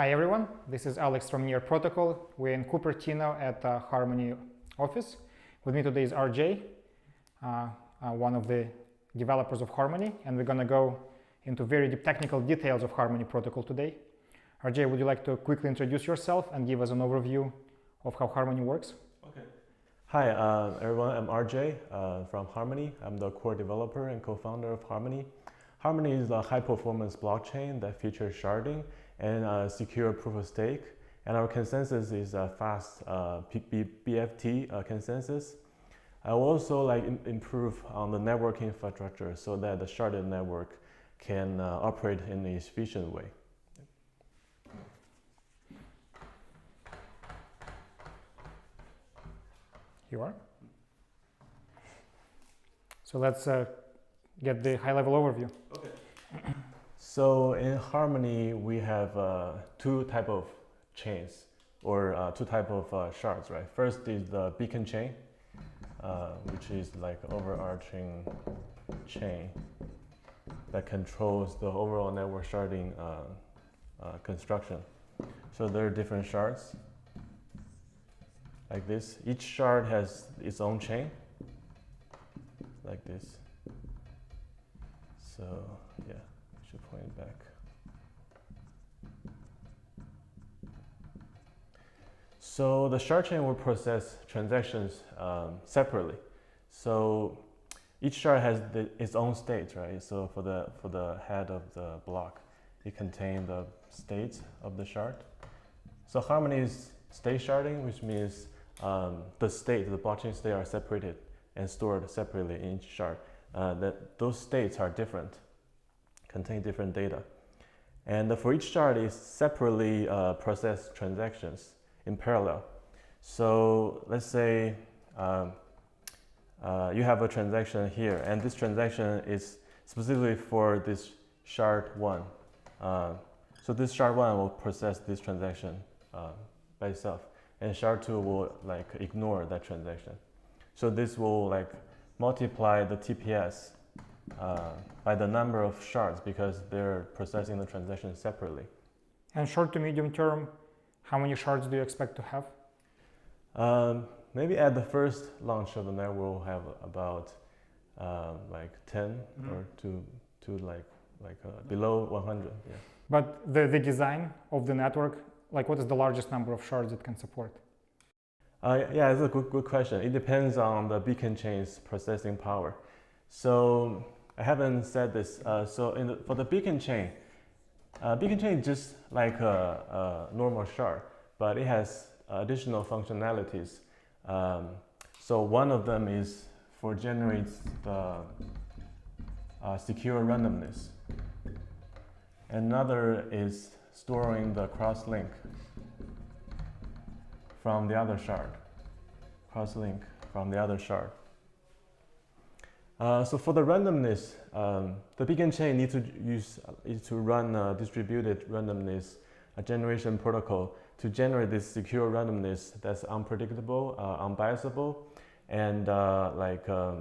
Hi everyone, this is Alex from Near Protocol. We're in Cupertino at the Harmony office. With me today is RJ, one of the developers of Harmony, and we're going to go into very deep technical details of Harmony protocol today. RJ, would you like to quickly introduce yourself and give us an overview of how Harmony works? Okay. Hi everyone, I'm RJ from Harmony. I'm the core developer and co-founder of Harmony. Harmony is a high-performance blockchain that features sharding and secure proof of stake. And our consensus is a fast BFT consensus. I will also improve on the network infrastructure so that the sharded network can operate in an efficient way. You are? So let's get the high-level overview. Okay. So in Harmony, we have two type of chains, or two type of shards, right? First is the beacon chain, which is like overarching chain that controls the overall network sharding construction. So there are different shards like this. Each shard has its own chain, like this. So yeah, I should point it back. So the shard chain will process transactions separately. So each shard has its own state, right? So for the head of the block, it contains the states of the shard. So Harmony is state sharding, which means the blockchain state are separated and stored separately in each shard. Those states are different, contain different data. And for each shard is separately processed transactions in parallel. So let's say you have a transaction here, and this transaction is specifically for this shard 1. So this shard 1 will process this transaction by itself, and shard 2 will ignore that transaction. So this will multiply the TPS by the number of shards because they're processing the transaction separately. And short to medium term, how many shards do you expect to have? Maybe at the first launch of the network, we'll have about 10 or to below 100. Yeah. But the design of the network, what is the largest number of shards it can support? Yeah, it's a good question. It depends on the beacon chain's processing power. So I haven't said this. For the beacon chain is just like a normal shard, but it has additional functionalities. So one of them is for generates the secure randomness. Another is storing the cross-link from the other shard, cross-link from the other shard. So for the randomness, the beacon chain needs to run a distributed randomness generation protocol to generate this secure randomness that's unpredictable, unbiasable, and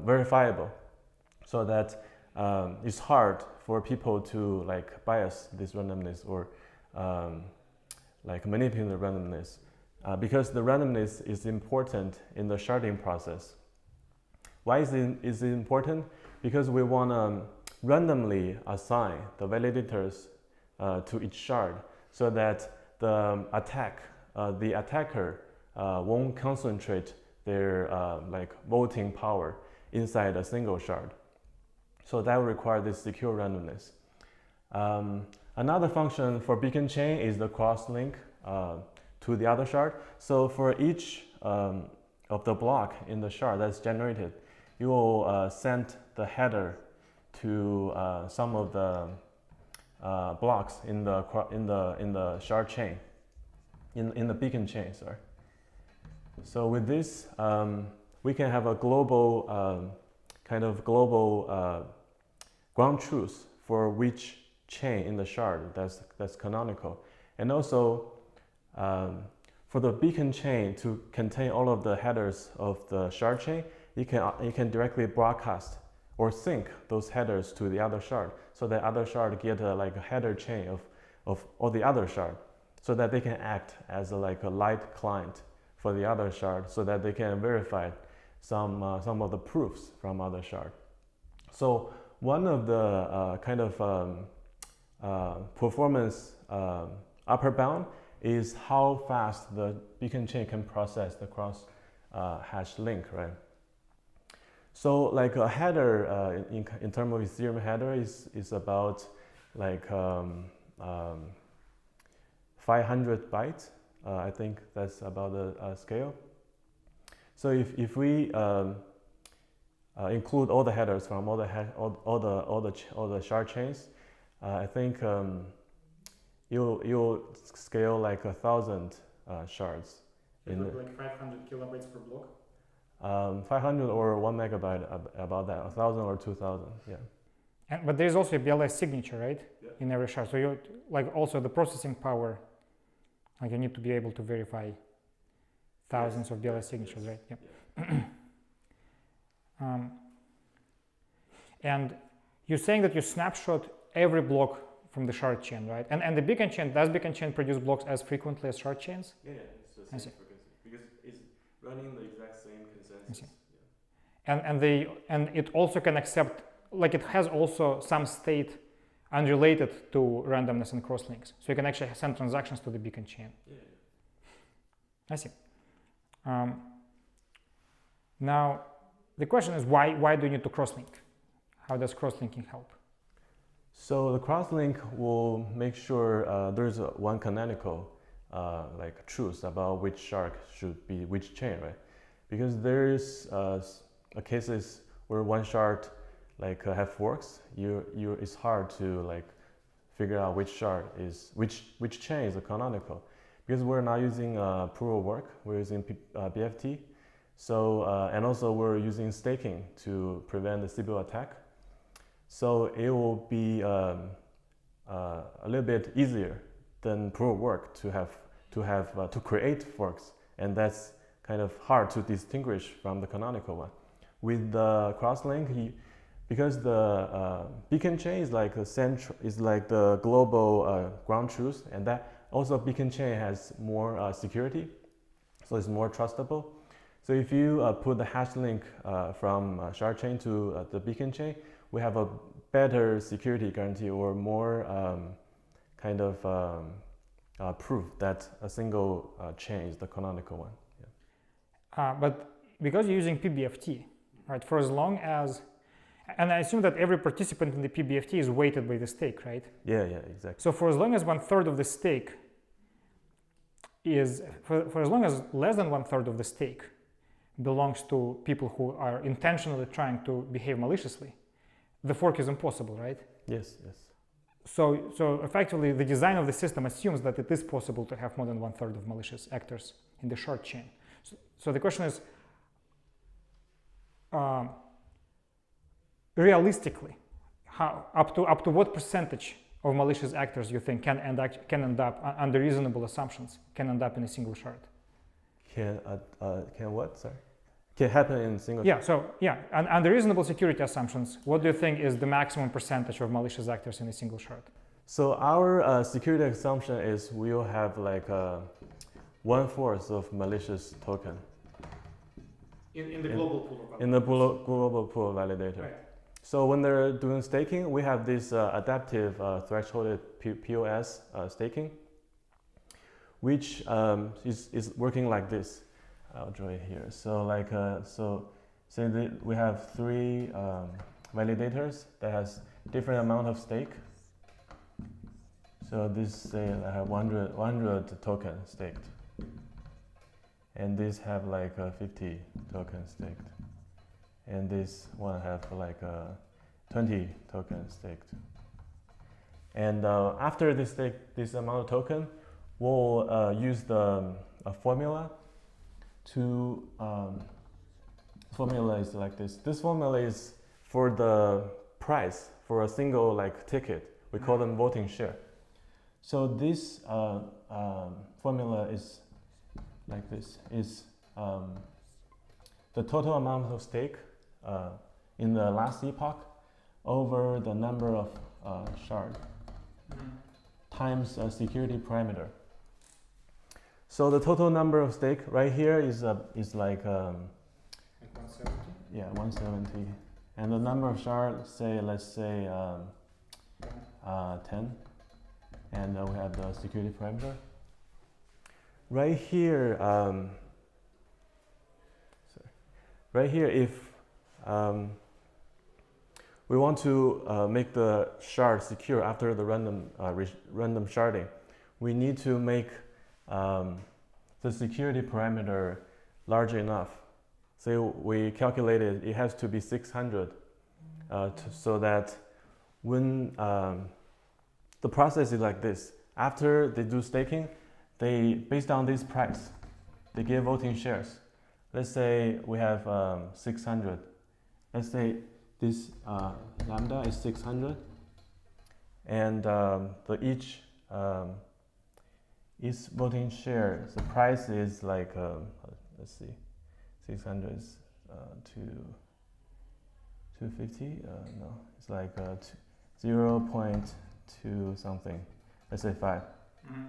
verifiable, so that it's hard for people to bias this randomness or manipulate the randomness. Because the randomness is important in the sharding process. Why is it important? Because we want to randomly assign the validators to each shard so that the attacker won't concentrate their voting power inside a single shard. So that will require this secure randomness. Another function for beacon chain is the cross-link to the other shard. So for each of the block in the shard that's generated, you will send the header to some of the blocks in the shard chain, in the beacon chain. Sorry. So with this, we can have a global ground truth for which chain in the shard that's canonical, and also for the beacon chain to contain all of the headers of the shard chain, you can directly broadcast or sync those headers to the other shard, so that other shard get a header chain of all the other shard. so that they can act as like a light client for the other shard, so that they can verify some of the proofs from other shard. So one of the performance upper bound is how fast the beacon chain can process the cross hash link, right? So like a header in terms of Ethereum header is about like 500 bytes. I think that's about the scale. So if we include all the headers from all the shard chains, I think you'll scale like 1,000 shards. Like 500 kilobytes per block. 500 or 1 megabyte, about that, 1,000 or 2,000, yeah. But there's also a BLS signature, right? Yeah. In every shard. So you like also the processing power. Like you need to be able to verify thousands of BLS signatures, right? Yep. Yeah. And you're saying that you snapshot every block from the shard chain, right? And the beacon chain, does beacon chain produce blocks as frequently as shard chains? Yeah, it's the same frequency because it's running the exact same consensus. Yeah. And it also can accept, like it has also some state unrelated to randomness and crosslinks. So you can actually send transactions to the beacon chain. Yeah. I see. Now, the question is why do you need to crosslink? How does crosslinking help? So the crosslink will make sure there's one canonical like truth about which shard should be which chain, right? Because there's cases where one shard like have forks. It's hard to like figure out which shard is which chain is a canonical, because we're not using proof of work. We're using BFT. So and also we're using staking to prevent the Sybil attack. So it will be a little bit easier than proof of work to create forks, and that's kind of hard to distinguish from the canonical one. With the crosslink, because the beacon chain is like the global ground truth, and that also beacon chain has more security, so it's more trustable. So if you put the hash link from shard chain to the beacon chain, we have a better security guarantee or more proof that a single chain is the canonical one. Yeah. But because you're using PBFT, right, for as long as, and I assume that every participant in the PBFT is weighted by the stake, right? Yeah, exactly. So for as long as 1/3 of the stake is, for as long as less than 1/3 of the stake belongs to people who are intentionally trying to behave maliciously, the fork is impossible, right? Yes. So effectively, the design of the system assumes that it is possible to have more than 1/3 of malicious actors in the shard chain. So the question is, realistically, how up to what percentage of malicious actors you think can end up under reasonable assumptions can end up in a single shard? Can what? Sorry. Can happen in single. Yeah. So yeah, and under reasonable security assumptions, what do you think is the maximum percentage of malicious actors in a single shard? So our security assumption is we'll have like 1/4 of malicious token. In the global pool of validators. In the global pool validator. Right. So when they're doing staking, we have this adaptive thresholded POS staking, which is working like this. I'll draw it here. So like we have 3 validators that has different amount of stake. So this say I have 100 tokens staked, and this have like 50 tokens staked, and this one have like 20 tokens staked. And after this stake, this amount of token, we'll use the formula to formula is like this. This formula is for the price for a single like ticket. We call them voting share. So this formula is like this. Is the total amount of stake in the last epoch over the number of shard times a security parameter. So the total number of stake right here is like 170. yeah, 170, and the number of shards, let's say 10, and we have the security parameter. Right here, if we want to make the shard secure after the random sharding, we need to make the security parameter large enough. So we calculated it has to be 600, so that when the process is like this, after they do staking, they, based on this price, they give voting shares. Let's say we have 600. Let's say this lambda is 600, and each voting share, the price is like let's see, 600 is 250. No, it's like 0.2 something. Let's say 5. Mm-hmm.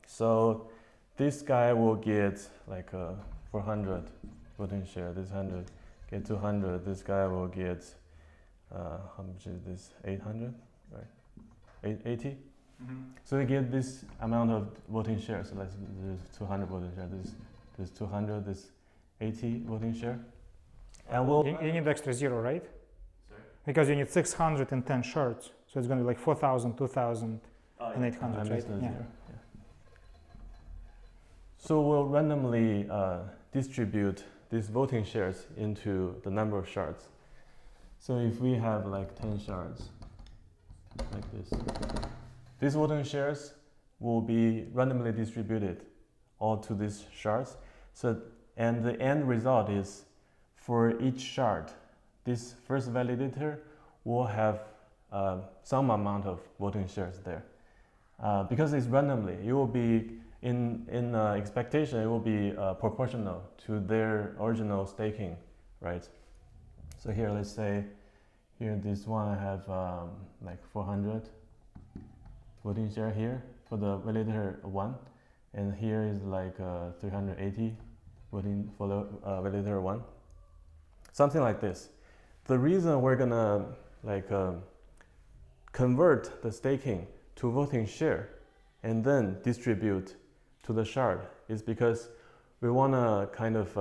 So this guy will get like 400 voting share. This 100 get 200. This guy will get how much is this? 800, right? 80. Mm-hmm. So we get this amount of voting shares. So let's do 200 voting share. This 200. This 80 voting share. And we'll you need extra 0, right? Sorry? Because you need 610 shards. So it's going to be like 4,000, 2,000, and 800, right? Yeah. So we'll randomly distribute these voting shares into the number of shards. So if we have like 10 shards, like this, these voting shares will be randomly distributed all to these shards. So, and the end result is, for each shard, this first validator will have some amount of voting shares there. Because it's randomly, it will be in expectation, it will be proportional to their original staking, right? So here, let's say, here this one I have like 400 voting share here for the validator 1, and here is like 380 voting for the validator 1. Something like this. The reason we're gonna like convert the staking to voting share and then distribute to the shard is because we want to kind of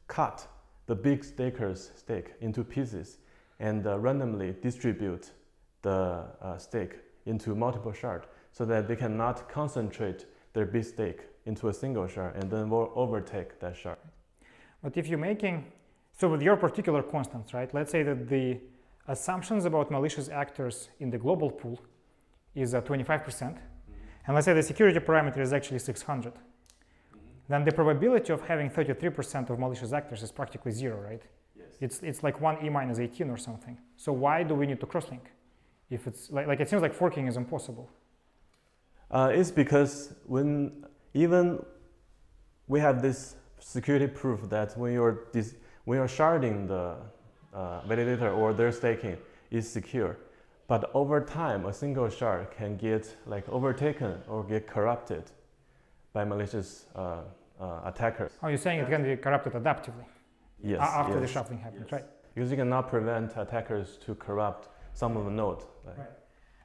cut the big staker's stake into pieces and randomly distribute the stake into multiple shards so that they cannot concentrate their big stake into a single shard and then overtake that shard. But if you're making, so with your particular constants, right, let's say that the assumptions about malicious actors in the global pool is 25%, and let's say the security parameter is actually 600, then the probability of having 33% of malicious actors is practically 0, right? Yes. It's like 1e minus 18 or something. So why do we need to crosslink? If it's like it seems like forking is impossible. It's because when even we have this security proof that when you're sharding the validator or their staking is secure, but over time a single shard can get like overtaken or get corrupted by malicious attackers. Oh, you're saying it can be corrupted adaptively? Yes. After the shuffling happens, yes. Right? Because you cannot prevent attackers to corrupt some of the node. Right.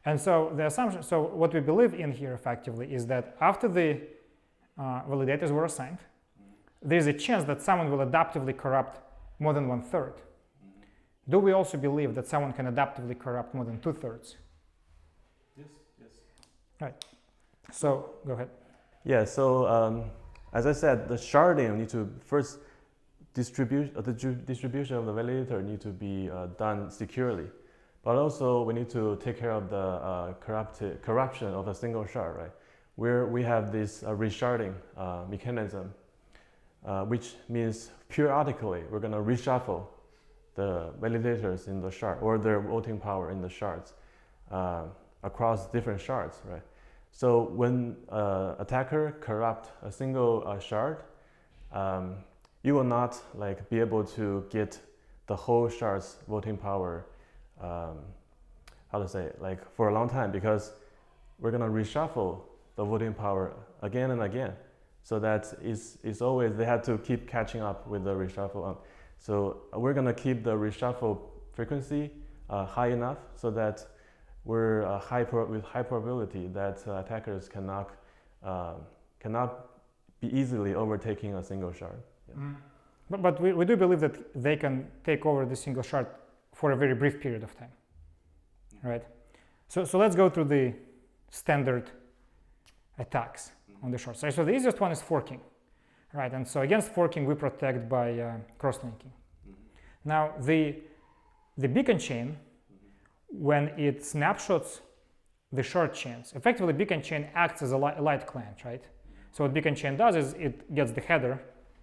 And so the assumption, so what we believe in here effectively is that after the validators were assigned, there's a chance that someone will adaptively corrupt more than 1/3. Do we also believe that someone can adaptively corrupt more than 2/3? Yes. Right. So go ahead. Yeah. So as I said, the sharding need to first the distribution of the validator need to be done securely, but also we need to take care of the corruption of a single shard, right? Where we have this resharding mechanism, which means periodically we're going to reshuffle the validators in the shard or their voting power in the shards across different shards, right? So when attacker corrupt a single shard, you will not like be able to get the whole shard's voting power, how to say, like for a long time, because we're gonna reshuffle the voting power again and again. So that is always, they have to keep catching up with the reshuffle. So we're going to keep the reshuffle frequency high enough so that we're with high probability that attackers cannot be easily overtaking a single shard. Yeah. But we do believe that they can take over the single shard for a very brief period of time, right? So let's go through the standard attacks on the short side. So the easiest one is forking, right? And so against forking, we protect by cross-linking. Now the beacon chain, when it snapshots the short chains, effectively beacon chain acts as a light client, right? So what beacon chain does is it gets the header.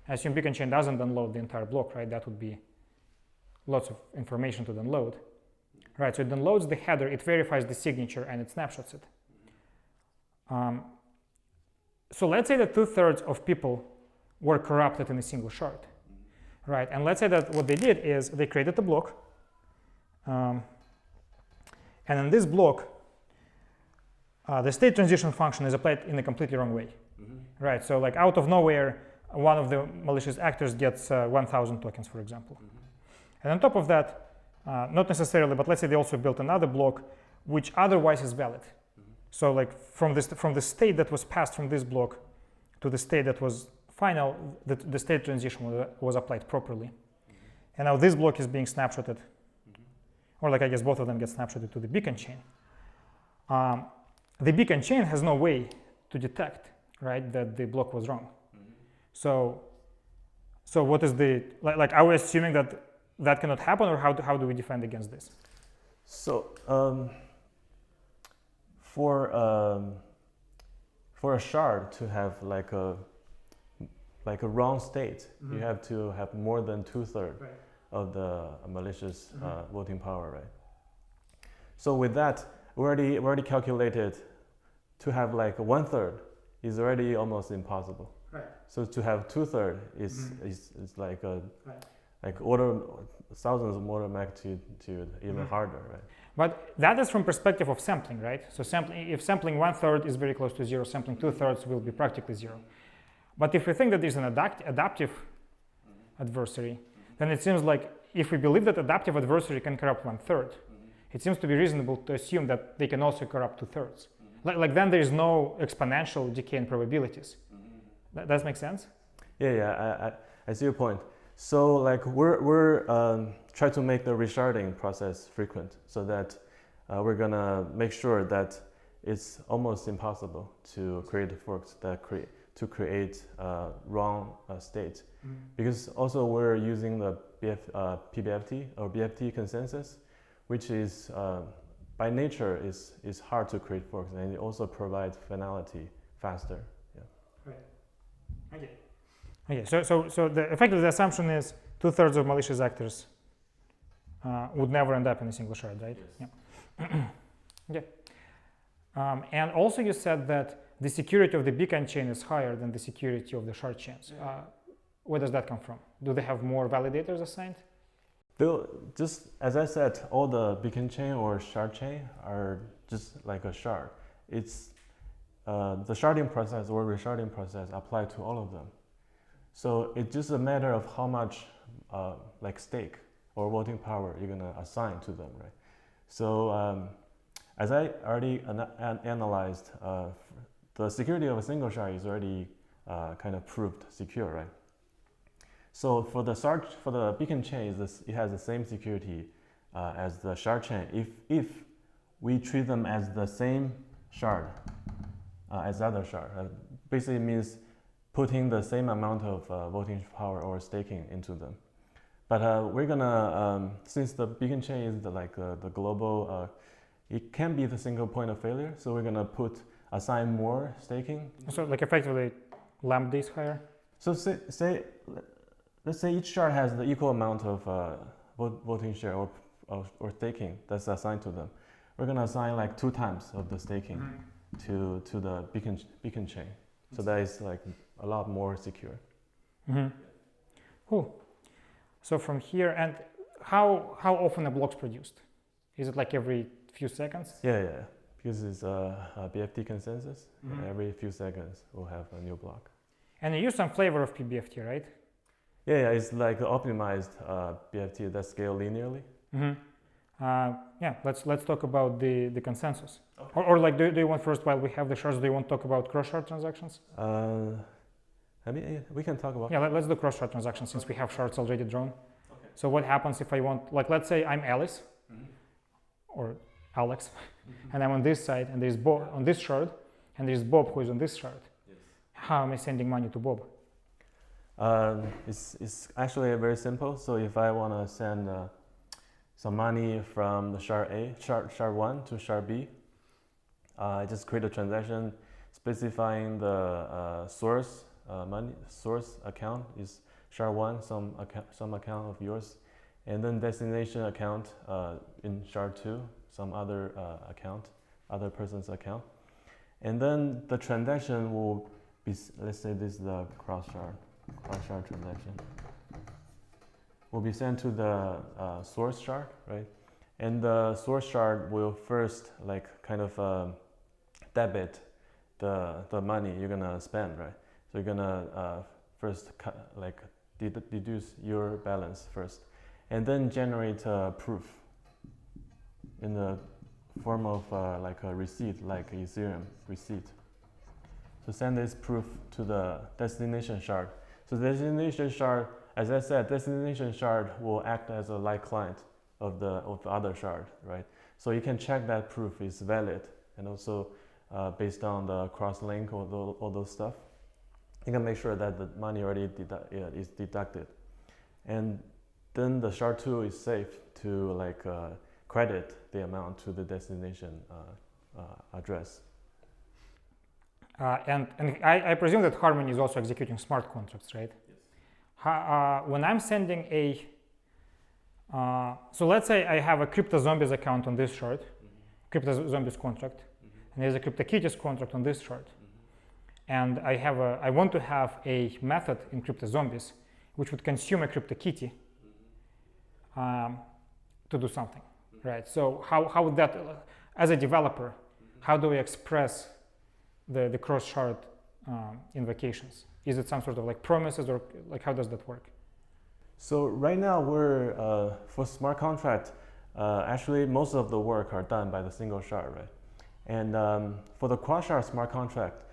I assume beacon chain doesn't download the entire block, right? That would be lots of information to download, right? So it downloads the header, it verifies the signature, and it snapshots it. So let's say that 2/3 of people were corrupted in a single shard, right? And let's say that what they did is they created a block, and in this block, the state transition function is applied in a completely wrong way, right? So like out of nowhere, one of the malicious actors gets 1,000 tokens, for example. And on top of that, not necessarily, but let's say they also built another block which otherwise is valid. So like from the state that was passed from this block to the state that was final, the state transition was applied properly. And now this block is being snapshotted, or like I guess both of them get snapshotted to the beacon chain. The beacon chain has no way to detect, right, that the block was wrong. So what is the, like are we assuming that that cannot happen, or how do we defend against this? So for a shard to have like a wrong state, you have to have more than 2/3 of the malicious voting power, right? So with that, we already calculated to have like 1/3 is already almost impossible. Right. So to have 2/3 is like a thousands of order of magnitude even harder, right? But that is from perspective of sampling, right? So if sampling 1/3 is very close to 0, sampling 2/3 will be practically 0. But if we think that there's an adaptive adversary, then it seems like if we believe that adaptive adversary can corrupt 1/3, it seems to be reasonable to assume that they can also corrupt 2/3. Like then there is no exponential decay in probabilities. That does make sense? Yeah, I see your point. So like we're try to make the resharding process frequent, so that we're gonna make sure that it's almost impossible to create forks that create wrong state, because also we're using the PBFT or BFT consensus, which is by nature is hard to create forks, and it also provides finality faster. Yeah. Right. Okay. So effectively the assumption is 2/3 of malicious actors would never end up in a single shard, right? Yes. Yeah. Okay. And also you said that the security of the beacon chain is higher than the security of the shard chains. Where does that come from? Do they have more validators assigned? Just as I said, all the beacon chain or shard chain are just like a shard. It's the sharding process or resharding process apply to all of them. So it's just a matter of how much like stake or voting power you're gonna assign to them, right? So as I already analyzed, the security of a single shard is already kind of proved secure, right? So for the beacon chain, it has the same security as the shard chain. If we treat them as the same shard as other shard, basically means putting the same amount of voting power or staking into them. But we're gonna, since the beacon chain is the global, it can be the single point of failure. So we're gonna assign more staking. So like effectively lambda is higher? So let's say each shard has the equal amount of voting share or staking that's assigned to them. We're gonna assign like 2 times of the staking to the beacon chain. So that is like a lot more secure. Cool. So from here, and how often a block's produced? Is it like every few seconds? Yeah. Because it's a BFT consensus. Every few seconds, we'll have a new block. And you use some flavor of PBFT, right? Yeah, it's like optimized BFT that scale linearly. Yeah, let's talk about the consensus. Okay. Or like, do you want first, while we have the shards, do you want to talk about cross-shard transactions? I mean, yeah, we can talk about. Yeah, let's do cross-shard transactions since we have shards already drawn. Okay. So what happens if I want, like, let's say I'm Alice or Alex, and I'm on this side, and there's Bob on this shard, and there's Bob who is on this shard. Yes. How am I sending money to Bob? It's actually very simple. So if I want to send some money from the shard A, shard 1 to shard B, I just create a transaction specifying the source account is shard 1, some account of yours, and then destination account in shard 2, some other account, other person's account, and then the transaction will be, let's say this is the cross-shard transaction, will be sent to the source shard, right? And the source shard will first like kind of debit the money you're gonna spend, right? So you're gonna first deduce your balance first, and then generate a proof in the form of like a receipt, like Ethereum receipt. So send this proof to the destination shard. So the destination shard, as I said, destination shard will act as a light client of the other shard, right? So you can check that proof is valid, and also based on the cross-link or all those stuff, you can make sure that the money already is deducted, and then the shard 2 is safe to like credit the amount to the destination address. And I presume that Harmony is also executing smart contracts, right? Yes. When I'm sending a, so let's say I have a CryptoZombies account on this shard, CryptoZombies contract, and there's a CryptoKitties contract on this shard, and I want to have a method in CryptoZombies which would consume a CryptoKitty to do something, right? So how would that, as a developer, how do we express the cross-shard invocations? Is it some sort of like promises, or like how does that work? So right now we're for smart contract, actually most of the work are done by the single shard, right? And for the cross-shard smart contract,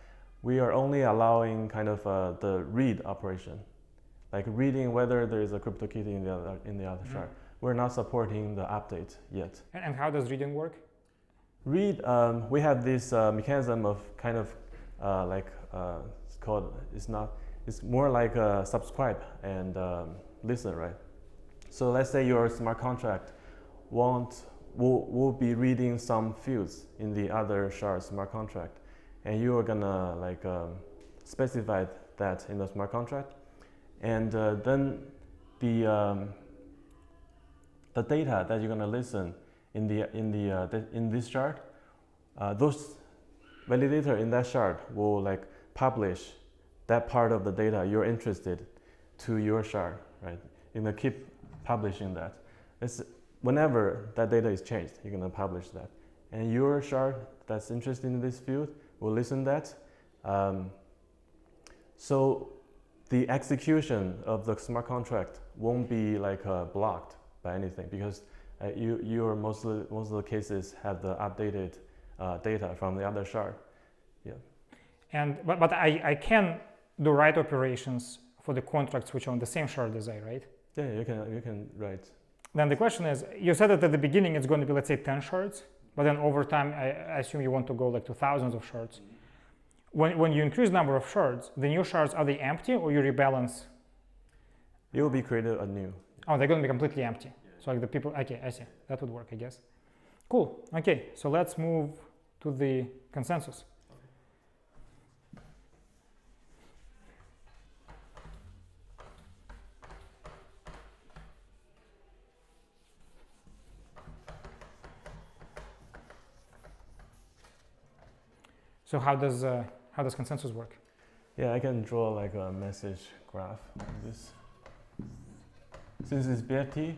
we are only allowing kind of the read operation, like reading whether there is a CryptoKitty in the other shard. We're not supporting the update yet. And how does reading work? Read, we have this mechanism of kind of it's more like subscribe and listen, right? So let's say your smart contract will be reading some fields in the other shard smart contract, and you are gonna like specify that in the smart contract, and then the data that you're gonna listen in this shard, those validator in that shard will like publish that part of the data you're interested to your shard, right? You're gonna keep publishing that. Whenever that data is changed, you're gonna publish that. And your shard that's interested in this field will listen that. So the execution of the smart contract won't be like blocked by anything, because most of the cases have the updated data from the other shard. Yeah. And but I can do write operations for the contracts which are on the same shard as I, right? Yeah, you can write. Then the question is, you said that at the beginning it's going to be, let's say, 10 shards, but then over time I assume you want to go like to thousands of shards. When you increase number of shards, the new shards, are they empty or you rebalance? You will be created anew. Oh, they're going to be completely empty. So like the people, okay, I see. That would work, I guess. Cool. Okay, so let's move to the consensus. So how does consensus work? Yeah, I can draw like a message graph like this. Since it's BFT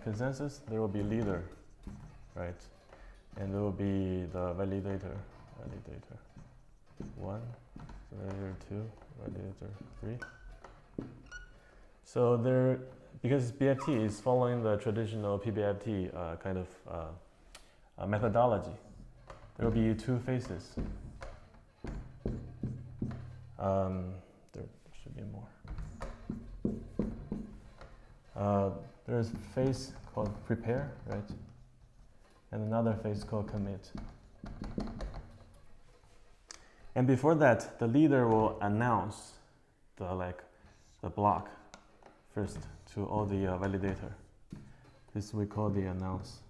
consensus, there will be leader, right? and it will be the validator 1, validator 2, validator 3. So there, because BFT is following the traditional PBFT kind of methodology, there will be 2 phases. There should be more. There's a phase called prepare, right? And another phase called commit. And before that, the leader will announce the block first to all the validator. This we call the announce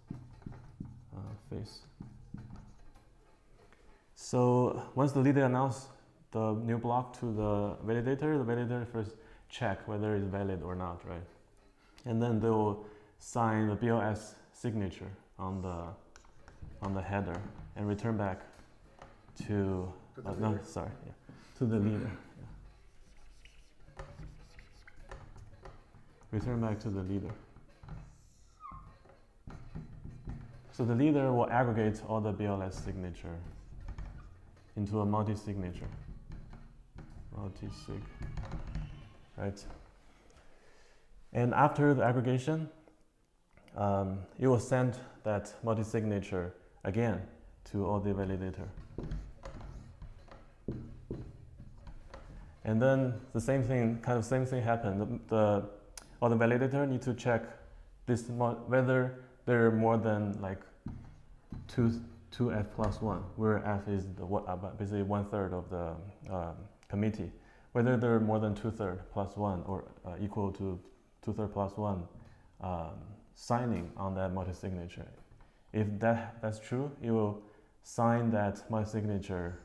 phase. So once the leader announces the new block to the validator first check whether it's valid or not, right? And then they will sign the BLS signature on the header and return back to to the leader. Yeah. Return back to the leader. So the leader will aggregate all the BLS signature into a multi-signature. Multi-sig, right? And after the aggregation, it will send that multi-signature again to all the validator. And then the same thing happened. All the validator need to check this whether there are more than like 2f plus 1, where f is basically 1/3 of the committee. Whether there are more than 2/3 plus 1 or equal to 2/3 plus 1 signing on that multi-signature. If that's true, it will sign that multi-signature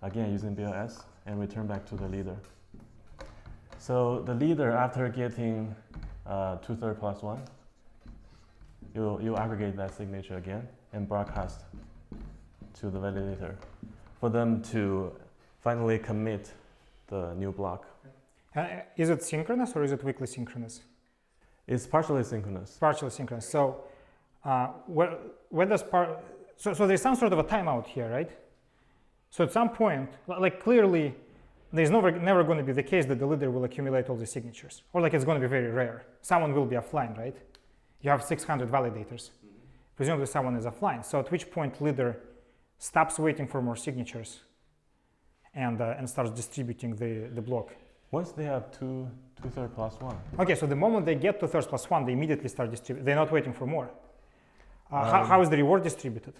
again using BLS and return back to the leader. So the leader, after getting 2/3 plus 1, you'll aggregate that signature again and broadcast to the validator for them to finally commit the new block. Is it synchronous or is it weakly synchronous? It's partially synchronous. Partially synchronous. So, when does so there's some sort of a timeout here, right? So at some point, like clearly, there's never going to be the case that the leader will accumulate all the signatures, or like it's going to be very rare. Someone will be offline, right? You have 600 validators. Presumably someone is offline. So at which point leader stops waiting for more signatures and starts distributing the block. Once they have 2/3 plus 1. Okay, so the moment they get 2/3 plus 1, they immediately start distributing. They're not waiting for more. How is the reward distributed?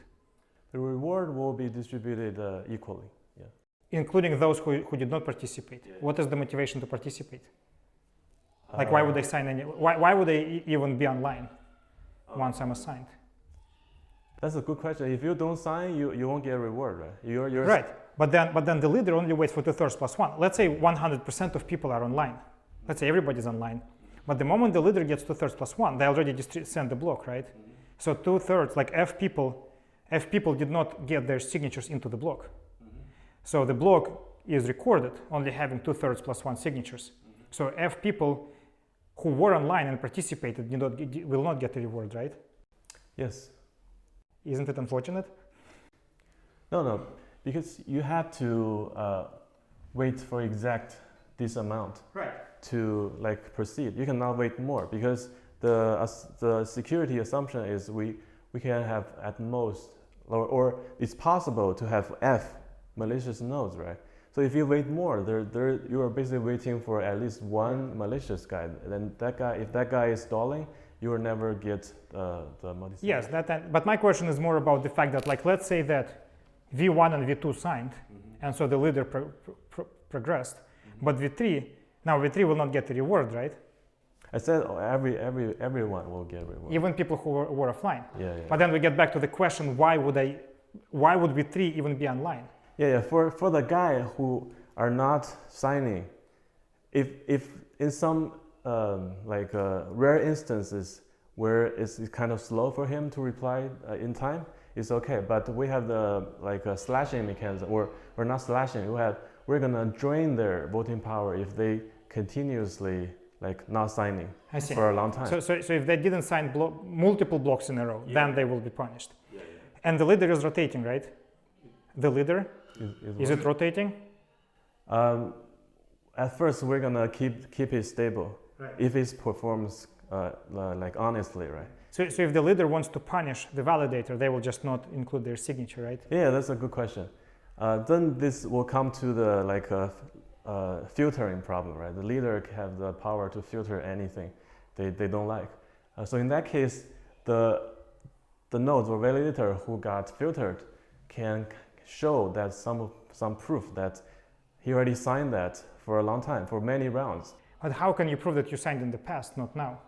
The reward will be distributed equally, yeah. Including those who did not participate. Yeah. What is the motivation to participate? Like, why would they sign any? Why would they even be online once I'm assigned? That's a good question. If you don't sign, you won't get a reward, right? You're right. But then the leader only waits for 2/3 plus 1. Let's say 100% of people are online. Let's say everybody's online. But the moment the leader gets 2/3 plus 1, they already send the block, right? Mm-hmm. So 2/3, like F people did not get their signatures into the block. Mm-hmm. So the block is recorded only having 2/3 plus 1 signatures. Mm-hmm. So F people who were online and participated will not get the reward, right? Yes. Isn't it unfortunate? No, because you have to wait for exact this amount to like proceed. You cannot wait more because the security assumption is we can have at most or it's possible to have F malicious nodes, right? So if you wait more, you are basically waiting for at least one malicious guy. Then if that guy is stalling, you will never get the multi. Yes, but my question is more about the fact that, like, let's say that V1 and V2 signed, mm-hmm. and so the leader progressed, mm-hmm. but V3 will not get the reward, right? I said everyone will get reward. Even people who were offline. Yeah. But then we get back to the question: why would V3 even be online? Yeah. For the guy who are not signing, if in some rare instances where it's kind of slow for him to reply in time, it's okay. But we have the slashing mechanism, or we're not slashing. We're gonna drain their voting power if they continuously not signing for a long time. So if they didn't sign multiple blocks in a row, then they will be punished. Yeah. And the leader is rotating, right? The leader, is it rotating? At first, we're gonna keep it stable. Right. If it performs like honestly, right? So if the leader wants to punish the validator, they will just not include their signature, right? Yeah, that's a good question. Then this will come to the filtering problem, right? The leader have the power to filter anything they don't like. So in that case, the nodes or validator who got filtered can show that some proof that he already signed that for a long time, for many rounds. But how can you prove that you signed in the past, not now?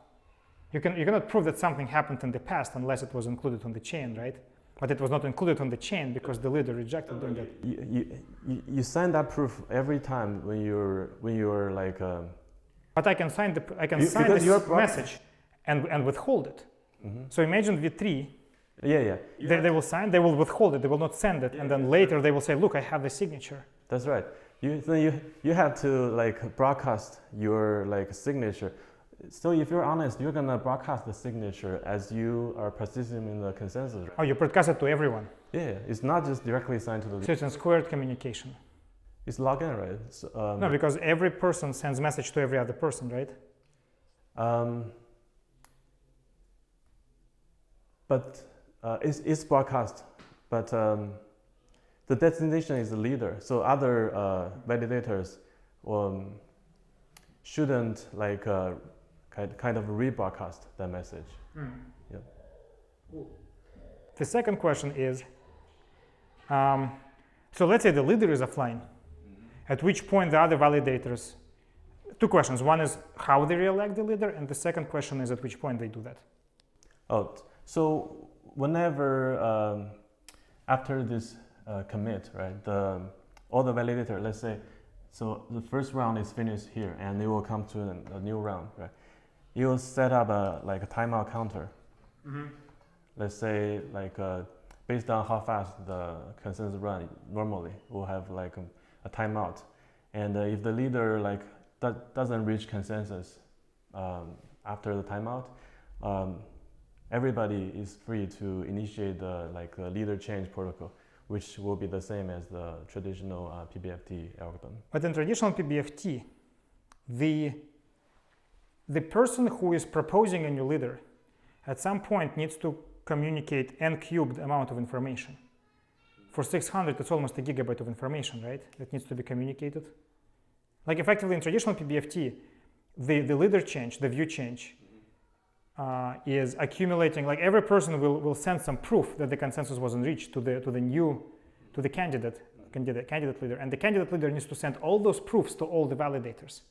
You cannot prove that something happened in the past unless it was included on the chain, right? But it was not included on the chain because the leader rejected doing that. You sign that proof every time when you're like. But I can sign this message and withhold it. Mm-hmm. So imagine V3. Yeah. They will sign, they will withhold it, they will not send it, and then later they will say, look, I have the signature. That's right. You have to like broadcast your like signature. So if you're honest, you're gonna broadcast the signature as you are persisting in the consensus. Right? Oh, you broadcast it to everyone. Yeah, it's not just directly assigned to the. So it's in squared communication. It's login, right? So, no, because every person sends message to every other person, right? But it's broadcast, but the destination is the leader. So other validators shouldn't like kind of rebroadcast that message. Mm. Yeah. The second question is, so let's say the leader is offline, at which point the other validators, two questions. One is how they re-elect the leader, and the second question is at which point they do that. Oh, so whenever after this commit, right, all the validator, let's say, so the first round is finished here, and it will come to a new round, right? You'll set up a timeout counter. Mm-hmm. Let's say based on how fast the consensus run normally, we'll have like a timeout, and if the leader doesn't reach consensus after the timeout, everybody is free to initiate the leader change protocol, which will be the same as the traditional PBFT algorithm. But in traditional PBFT, the person who is proposing a new leader at some point needs to communicate n-cubed amount of information. For 600, it's almost a gigabyte of information, right? That needs to be communicated. Like effectively in traditional PBFT, the leader change, the view change, is accumulating, like every person will send some proof that the consensus wasn't reached to the candidate leader, and the candidate leader needs to send all those proofs to all the validators.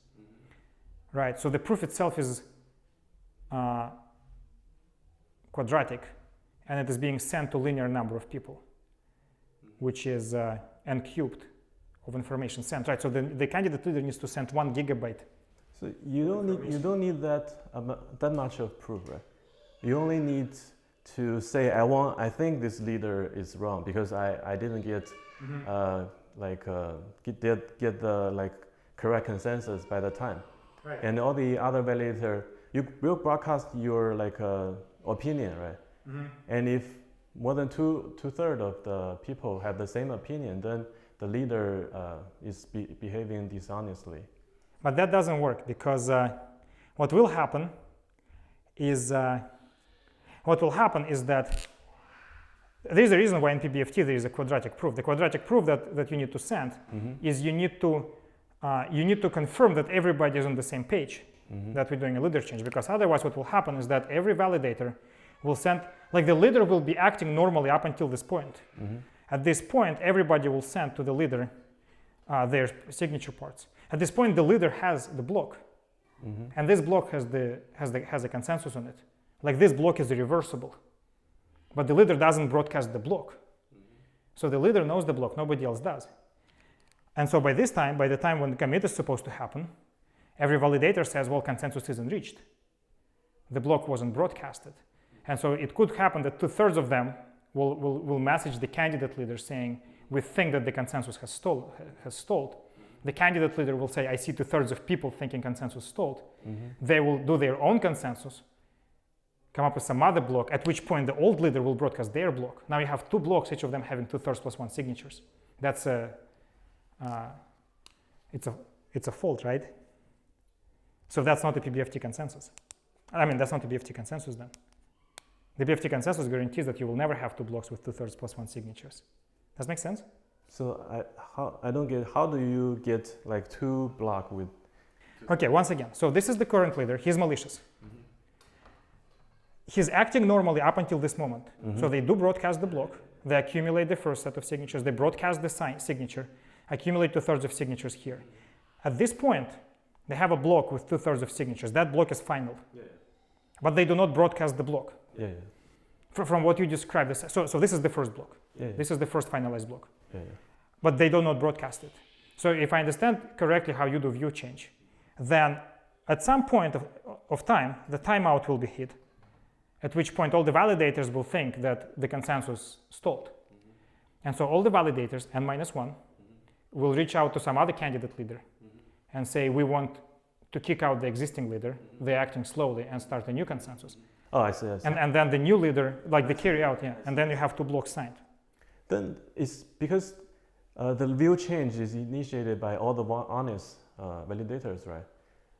Right, so the proof itself is quadratic, and it is being sent to linear number of people, which is n cubed of information sent. Right, so the candidate leader needs to send 1 gigabyte. So you don't need that much of proof, right? You only need to say I think this leader is wrong because I didn't get get the correct consensus by the time. Right. And all the other validator, you will broadcast your opinion, right? Mm-hmm. And if more than two-thirds of the people have the same opinion, then the leader is behaving dishonestly. But that doesn't work because what will happen is that there's a reason why in PBFT there is a quadratic proof. The quadratic proof that you need to send is you need to confirm that everybody is on the same page, that we're doing a leader change, because otherwise what will happen is that every validator will send, the leader will be acting normally up until this point. At this point, everybody will send to the leader their signature parts. At this point, the leader has the block, and this block has a consensus on it. This block is irreversible, but the leader doesn't broadcast the block. So the leader knows the block, nobody else does. And so by the time when the commit is supposed to happen, every validator says, well, consensus isn't reached. The block wasn't broadcasted. And so it could happen that 2/3 of them will message the candidate leader saying, we think that the consensus has stalled. The candidate leader will say, I see 2/3 of people thinking consensus stalled. They will do their own consensus, come up with some other block, at which point the old leader will broadcast their block. Now you have 2 blocks, each of them having 2/3 + 1 signatures. That's it's a fault, right? So that's not a PBFT consensus. I mean, that's not a BFT consensus then. The BFT consensus guarantees that you will never have 2 blocks with 2/3 + 1 signatures. Does that make sense? So I don't get, how do you get like 2 block with? Okay, once again, so this is the current leader. He's malicious. He's acting normally up until this moment. So they do broadcast the block. They accumulate the first set of signatures. They broadcast the signature, accumulate 2/3 of signatures here. At this point, they have a block with 2/3 of signatures. That block is final. But they do not broadcast the block. From what you described, so this is the first block. This is the first finalized block. But they do not broadcast it. So if I understand correctly how you do view change, then at some point of time, the timeout will be hit, at which point all the validators will think that the consensus stalled. And so all the validators, n-1, will reach out to some other candidate leader and say, we want to kick out the existing leader. They're acting slowly, and start a new consensus. Oh, I see. And then the new leader, like the carry out, and then you have 2 blocks signed. Then it's because the view change is initiated by all the honest validators, right?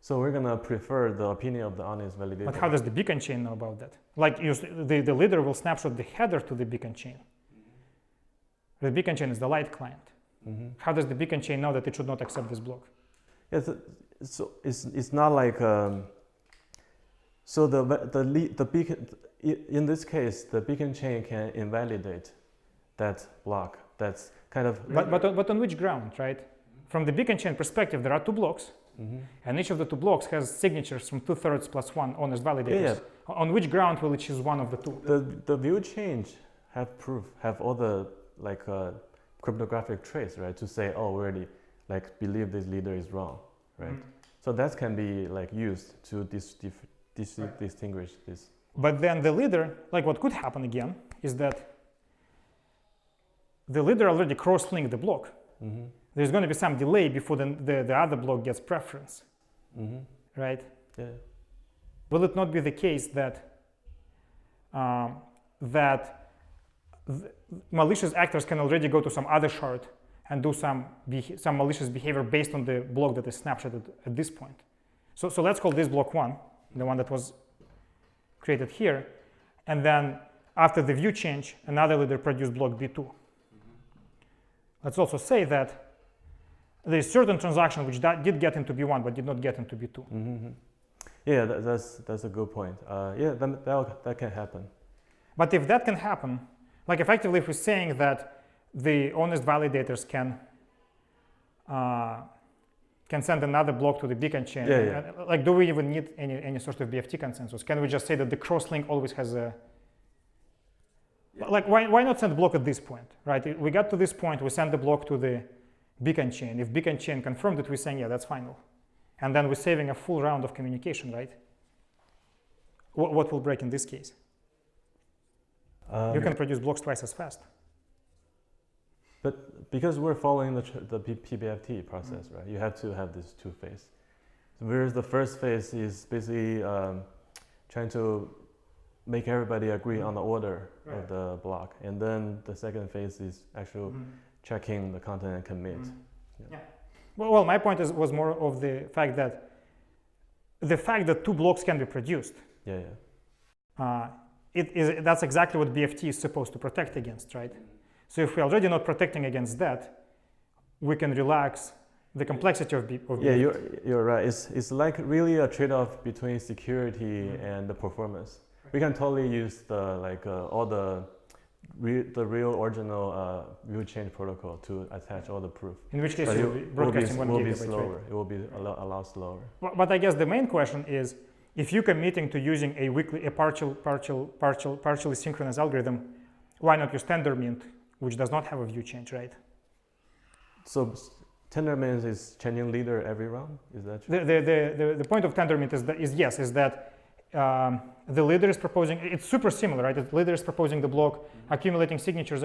So we're gonna prefer the opinion of the honest validator. But how does the beacon chain know about that? Like the leader will snapshot the header to the beacon chain. The beacon chain is the light client. How does the beacon chain know that it should not accept this block? Yeah, so it's not like so the beacon, in this case, the beacon chain can invalidate that block. That's kind of but on which ground, right? From the beacon chain perspective, there are 2 blocks, and each of the 2 blocks has signatures from 2/3 + 1 honest validators. On which ground will it choose one of the 2? The view change have all the like cryptographic trace, right? To say, oh, we already like believe this leader is wrong, right? So that can be like used to distinguish this. But then the leader, like what could happen again, is that the leader already cross-linked the block. There's going to be some delay before the other block gets preference, right? Will it not be the case that malicious actors can already go to some other shard and do some malicious behavior based on the block that is snapshotted at this point? So let's call this block 1, the one that was created here, and then after the view change, another leader produced block B2. Let's also say that there is certain transaction which did get into B1 but did not get into B2. Yeah, that's a good point. Yeah, that can happen. But if that can happen, like effectively, if we're saying that the honest validators can send another block to the beacon chain, like do we even need any sort of BFT consensus? Can we just say that the crosslink always has a like why not send a block at this point, right? We got to this point, we send the block to the beacon chain. If beacon chain confirmed it, we're saying, yeah, that's final. And then we're saving a full round of communication, right? What will break in this case? You can produce blocks twice as fast. But because we're following the PBFT process, right? You have to have this 2 phase. Whereas the first phase is basically trying to make everybody agree on the order of the block. And then the second phase is actually checking the content and commit. Well, my point was more of the fact that 2 blocks can be produced. That's exactly what BFT is supposed to protect against, right? So if we're already not protecting against that, we can relax the complexity of BFT. Yeah, you're right. It's like really a trade-off between security and the performance. We can totally use all the real original view change protocol to attach all the proof. In which case, you'll be broadcasting 1 gigabit, slower. Right? It will be a lot slower. But I guess the main question is, if you're committing to using a partially synchronous algorithm, why not use Tendermint, which does not have a view change, right? So Tendermint is changing leader every round. Is that true? The point of Tendermint is that the leader is proposing. It's super similar, right? The leader is proposing the block, accumulating signatures,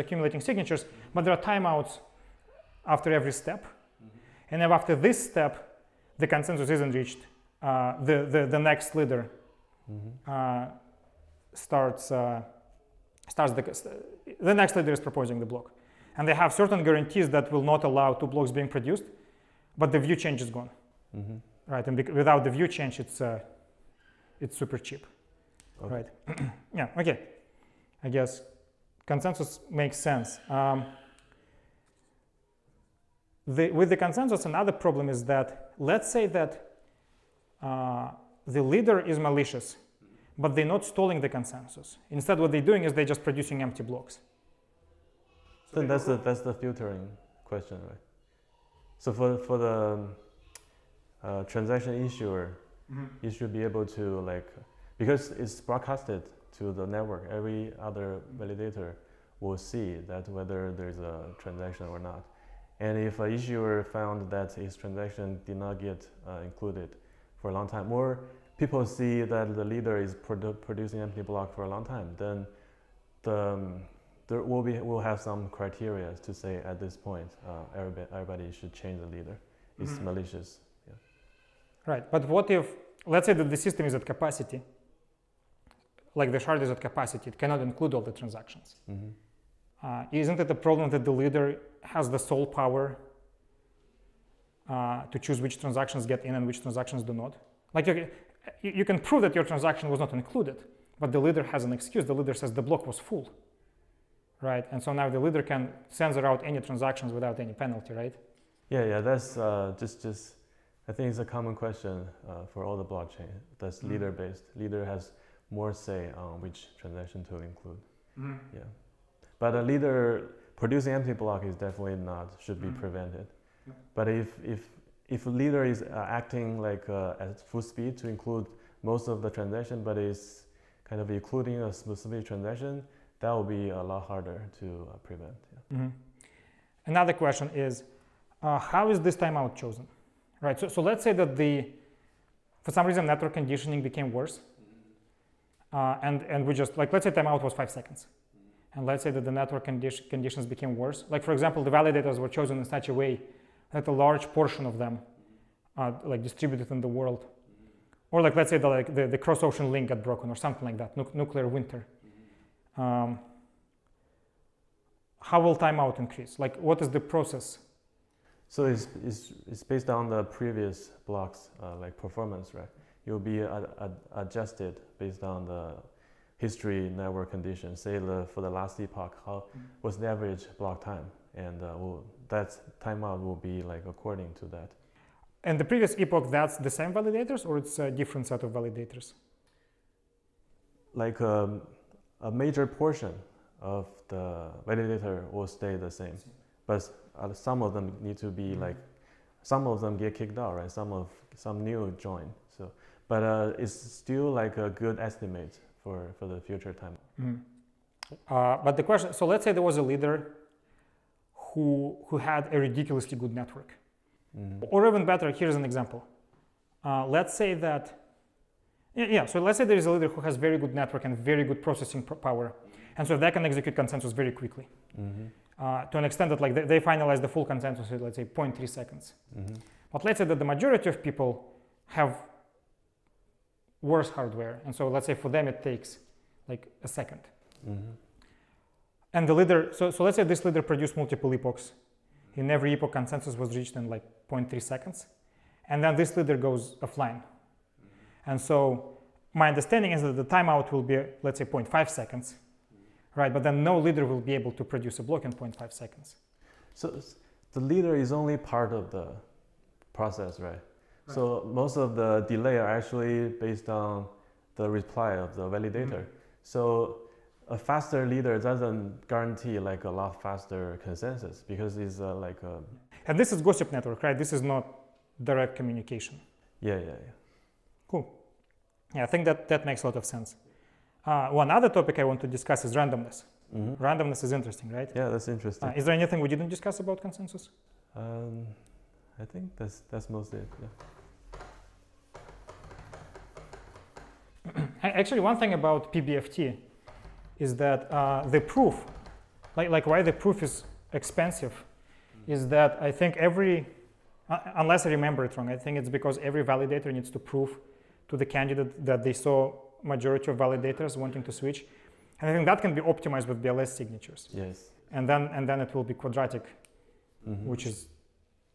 but there are timeouts after every step, and if after this step the consensus isn't reached, the next leader starts the next leader is proposing the block, and they have certain guarantees that will not allow two blocks being produced, but the view change is gone, right? And without the view change, it's super cheap, Okay. right? Yeah. Okay. I guess consensus makes sense. With the consensus, another problem is that let's say that the leader is malicious, but they're not stalling the consensus. Instead, what they're doing is they're just producing empty blocks. Then that's the filtering question, right? So for the transaction issuer, you should be able to, like, because it's broadcasted to the network, every other validator will see that whether there's a transaction or not. And if an issuer found that his transaction did not get included for a long time, or people see that the leader is producing empty block for a long time, then we'll have some criteria to say at this point everybody should change the leader. It's malicious. Yeah. Right, but what if, let's say that the system is at capacity, like the shard is at capacity, it cannot include all the transactions. Isn't it a problem that the leader has the sole power to choose which transactions get in and which transactions do not? Like you can prove that your transaction was not included, but the leader has an excuse. The leader says the block was full, right? And so now the leader can censor out any transactions without any penalty, right? Yeah, that's just. I think it's a common question for all the blockchain. That's leader-based. Leader has more say on which transaction to include. Yeah, but a leader producing empty block is definitely should be prevented. But if a leader is acting like at full speed to include most of the transaction, but is kind of including a specific transaction, that will be a lot harder to prevent. Yeah. Another question is, how is this timeout chosen? Right. So let's say that for some reason network conditioning became worse, and we just, like, let's say timeout was 5 seconds, and let's say that the network conditions became worse. Like, for example, the validators were chosen in such a way that a large portion of them are like distributed in the world, or like let's say the cross-ocean link got broken or something like that, nuclear winter. How will timeout increase? Like, what is the process? So it's based on the previous blocks, like performance, right? You'll be adjusted based on the history network conditions. Say for the last epoch, how was the average block time, and that timeout will be like according to that. And the previous epoch, that's the same validators, or it's a different set of validators? Like a major portion of the validator will stay the same, but some of them need to be like, some of them get kicked out, right? Some new join. So, but it's still like a good estimate for the future time. But the question, so let's say there was a leader who had a ridiculously good network, or even better. Here's an example. Let's say that, so let's say there is a leader who has very good network and very good processing power, and so they can execute consensus very quickly. To an extent that, like, they finalize the full consensus in, let's say, 0.3 seconds. But let's say that the majority of people have worse hardware, and so let's say for them it takes like a second. And the leader, so let's say this leader produced multiple epochs. In every epoch, consensus was reached in like 0.3 seconds, and then this leader goes offline. And so my understanding is that the timeout will be, let's say, 0.5 seconds. Right, but then no leader will be able to produce a block in 0.5 seconds. So the leader is only part of the process, right? So most of the delay are actually based on the reply of the validator. So a faster leader doesn't guarantee like a lot faster consensus, because it's like a... And this is gossip network, right? This is not direct communication. Yeah. Cool. Yeah, I think that makes a lot of sense. One other topic I want to discuss is randomness. Randomness is interesting, right? Yeah, that's interesting. Is there anything we didn't discuss about consensus? I think that's mostly it. Yeah. Actually, one thing about PBFT is that the proof, like why the proof is expensive, is that I think unless I remember it wrong, I think it's because every validator needs to prove to the candidate that they saw majority of validators wanting to switch. And I think that can be optimized with BLS signatures. Yes. And then it will be quadratic, which is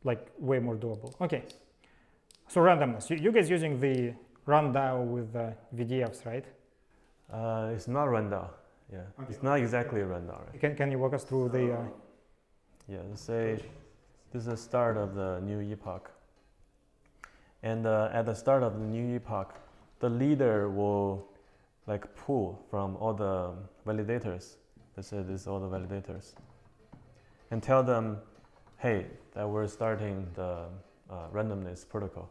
like way more doable. Okay. So randomness. You guys using the RunDAO with VDFs, right? It's not RunDAO. Yeah. Okay. It's not exactly RunDAO, right? Can you walk us through the? Yeah. Let's say this is the start of the new epoch. And at the start of the new epoch, the leader will like pull from all the validators. Let's say this is all the validators, and tell them, hey, that we're starting the randomness protocol,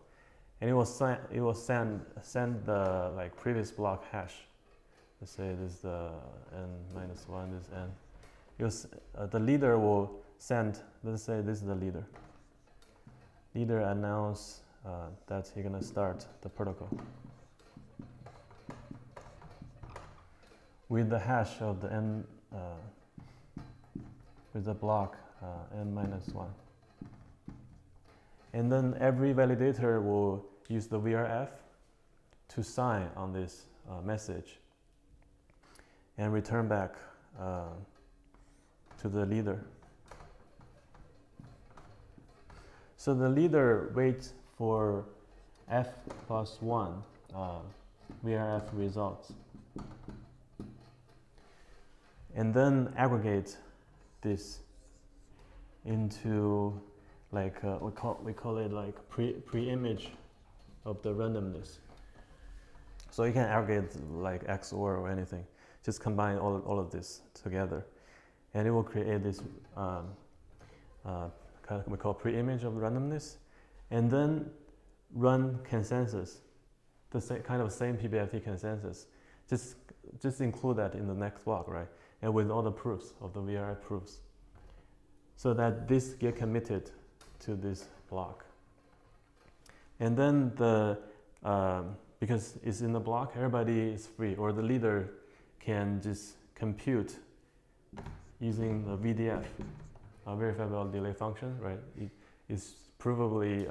and it will send the like previous block hash. Let's say this is the n-1, this n. The leader will send. Let's say this is the leader. Leader announce that you're gonna start the protocol with the hash of the n, with the block n-1. And then every validator will use the VRF to sign on this message and return back to the leader. So the leader waits for f+1 VRF results, and then aggregate this into like we call it like pre-image of the randomness. So you can aggregate like XOR or anything. Just combine all of this together, and it will create this kind of we call pre-image of randomness, and then run consensus, the same PBFT consensus. Just include that in the next block, right? And with all the proofs of the VRF proofs, so that this get committed to this block. And then because it's in the block, everybody is free, or the leader can just compute using the VDF, verifiable delay function, right? It is provably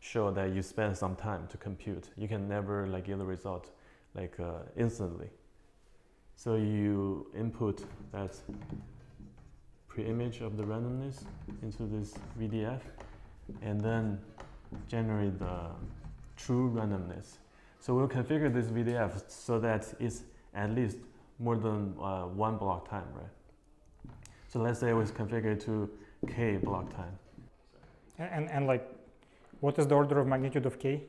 show that you spend some time to compute. You can never like get the result like instantly. So you input that pre-image of the randomness into this VDF, and then generate the true randomness. So we'll configure this VDF so that it's at least more than one block time, right? So let's say it was configured to k block time. And like, what is the order of magnitude of k?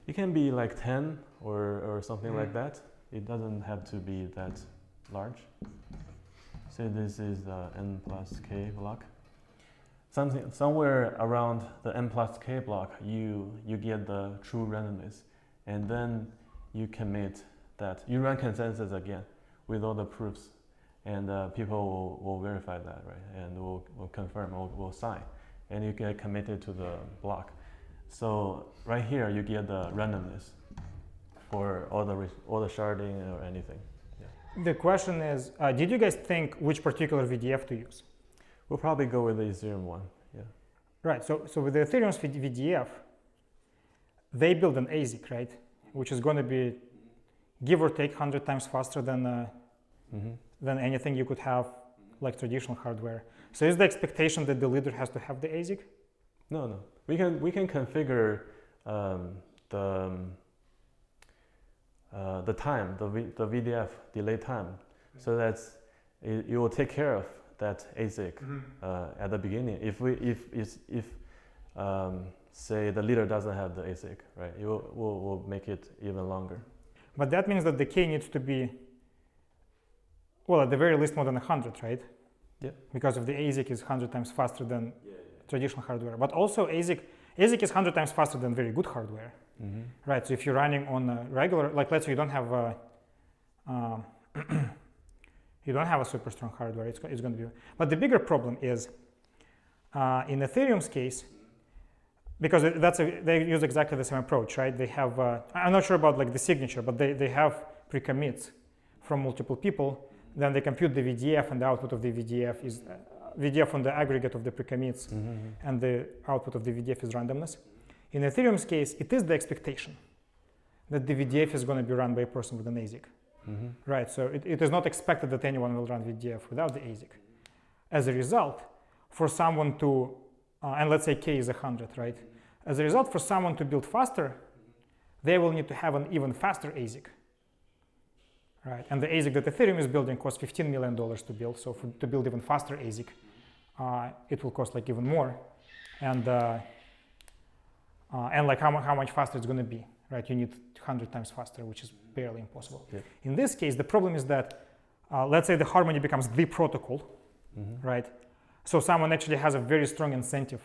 It can be like 10 or something like that. It doesn't have to be that large. Say this is the n plus k block. Somewhere around the n plus k block, you get the true randomness, and then you commit that. You run consensus again with all the proofs, and people will verify that, right? And will confirm, will sign, and you get committed to the block. So right here, you get the randomness for all the sharding or anything. Yeah. The question is, did you guys think which particular VDF to use? We'll probably go with the Ethereum one. Yeah. Right. So with the Ethereum's VDF, they build an ASIC, right? Which is going to be give or take 100 times faster than anything you could have like traditional hardware. So is the expectation that the leader has to have the ASIC? No. We can configure the time, the VDF delay time, so that it will take care of that ASIC at the beginning. If say the leader doesn't have the ASIC, right? We'll make it even longer. But that means that the K needs to be, well, at the very least more than 100, right? Yeah. Because if the ASIC is 100 times faster than traditional hardware, but also ASIC is 100 times faster than very good hardware, right? So if you're running on a regular, like let's say you don't have a super strong hardware, it's going to be. But the bigger problem is in Ethereum's case, because they use exactly the same approach, right? They have I'm not sure about like the signature, but they have pre-commits from multiple people. Then they compute the VDF, and the output of the VDF is VDF on the aggregate of the pre-commits, and the output of the VDF is randomness. In Ethereum's case, it is the expectation that the VDF is going to be run by a person with an ASIC. Right, so it is not expected that anyone will run VDF without the ASIC. As a result, for someone to, and let's say K is 100, right? As a result, for someone to build faster, they will need to have an even faster ASIC. Right, and the ASIC that Ethereum is building costs $15 million to build, so to build even faster ASIC, it will cost like even more. And like how much faster it's going to be, right? You need 100 times faster, which is barely impossible. Yeah. In this case, the problem is that, let's say the Harmony becomes the protocol, right? So someone actually has a very strong incentive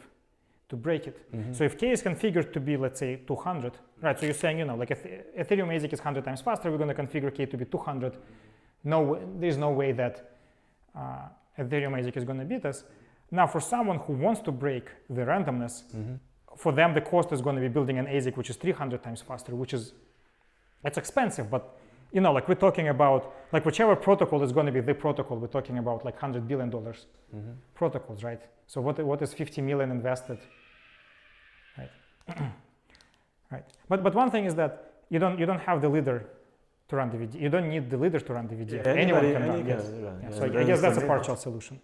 to break it. So if K is configured to be, let's say, 200, right? So you're saying, you know, like Ethereum ASIC is 100 times faster, we're going to configure K to be 200. No, there's no way that Ethereum ASIC is going to beat us. Now, for someone who wants to break the randomness, for them the cost is going to be building an ASIC which is 300 times faster, which is, it's expensive, but you know, like we're talking about, like whichever protocol is going to be the protocol, we're talking about like $100 billion protocols, right? So what is 50 million invested, right? Right. But one thing is that you don't have the leader to run the VDF. You don't need the leader to run the VDF. Anyone can run. Yes. Yeah. So I guess that's a partial solution.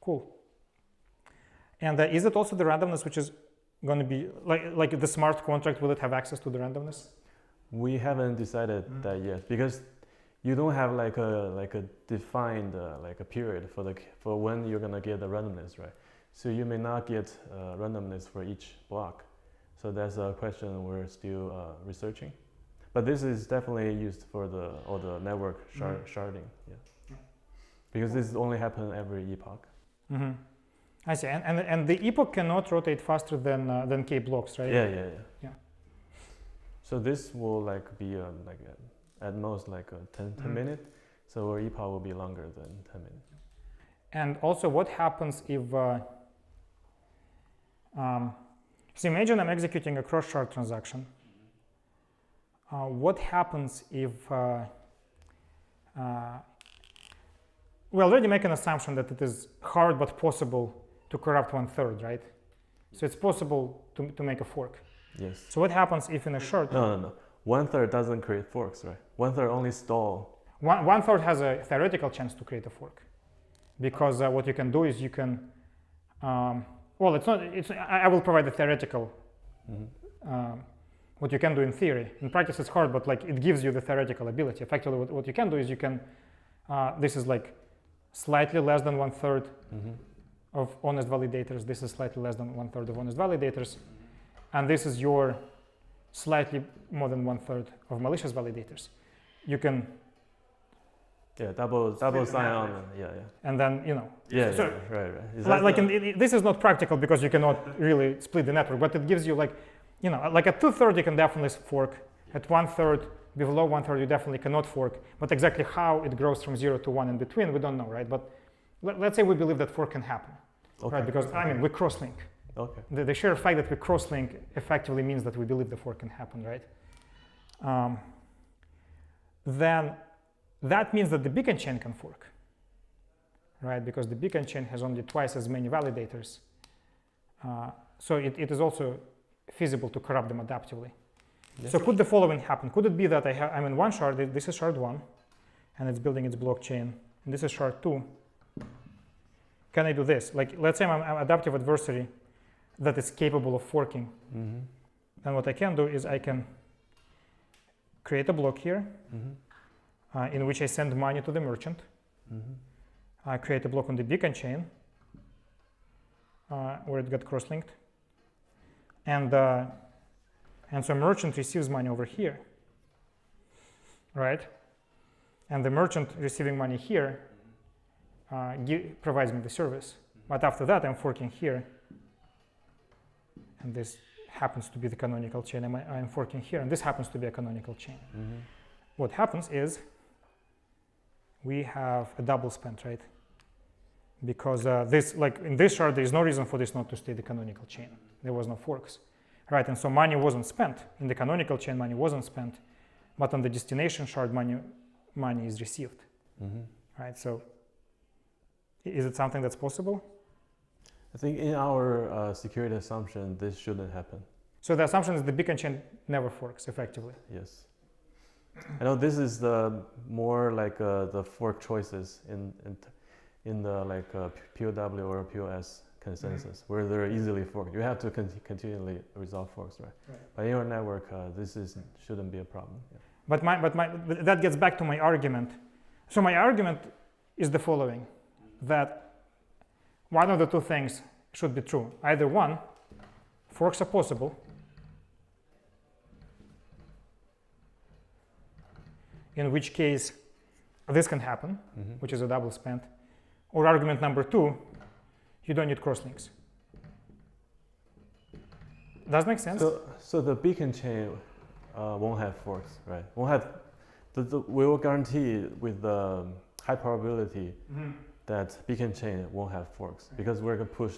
Cool. And is it also the randomness which is going to be like the smart contract? Will it have access to the randomness? We haven't decided that yet, because you don't have like a defined like a period for when you're gonna get the randomness, right? So you may not get randomness for each block. So that's a question we're still researching. But this is definitely used for all the network sharding, yeah. Because this only happens every epoch. I see, and the epoch cannot rotate faster than K blocks, right? Yeah. So this will like be at most like a 10 minute. So our epoch will be longer than 10 minutes. And also, what happens if? So imagine I'm executing a cross-shard transaction. What happens if? We already make an assumption that it is hard but possible to corrupt 1/3, right? So it's possible to make a fork. Yes. So what happens if in a shard? No. 1/3 doesn't create forks, right? 1/3 only stall. 1/3 has a theoretical chance to create a fork, because what you can do is you can. Well, it's not. I will provide the theoretical. What you can do in theory. In practice, it's hard, but like it gives you the theoretical ability. Effectively, what you can do is you can. This is like slightly less than 1/3 of honest validators. This is slightly less than 1/3 of honest validators. And this is your slightly more than 1/3 of malicious validators. You can double sign on, and then right. This is not practical because you cannot really split the network, but it gives you like at 2/3 you can definitely fork. At 1/3, below 1/3 you definitely cannot fork. But exactly how it grows from 0 to 1 in between, we don't know, right? But let's say we believe that fork can happen, right? Because we cross-link. Okay. The sheer fact that we cross-link effectively means that we believe the fork can happen, right? Then that means that the beacon chain can fork, right? Because the beacon chain has only twice as many validators. So it is also feasible to corrupt them adaptively. Yes. So could the following happen? Could it be that I'm in one shard, this is shard 1, and it's building its blockchain, and this is shard 2. Can I do this? Like, let's say I'm an adaptive adversary that is capable of forking. Then what I can do is I can create a block here in which I send money to the merchant. I create a block on the beacon chain where it got cross-linked. And so merchant receives money over here, right? And the merchant receiving money here provides me the service. But after that, I'm forking here. And this happens to be the canonical chain. I'm forking here, and this happens to be a canonical chain. What happens is we have a double spend, right? Because in this shard, there is no reason for this not to stay the canonical chain. There was no forks, right? And so money wasn't spent. In the canonical chain, money wasn't spent. But on the destination shard, money is received, right? So is it something that's possible? I think in our security assumption, this shouldn't happen. So the assumption is the beacon chain never forks effectively. Yes. I know this is the more like the fork choices in the like POW or POS consensus, where they're easily forked. You have to continually resolve forks, right? But in your network, this shouldn't be a problem. Yeah. But that gets back to my argument. So my argument is the following, that one of the two things should be true. Either one, forks are possible, in which case this can happen, which is a double spend. Or argument number two, you don't need crosslinks. Does make sense? So the beacon chain won't have forks, right? Won't have. We will guarantee with the high probability that beacon chain won't have forks because we're going to push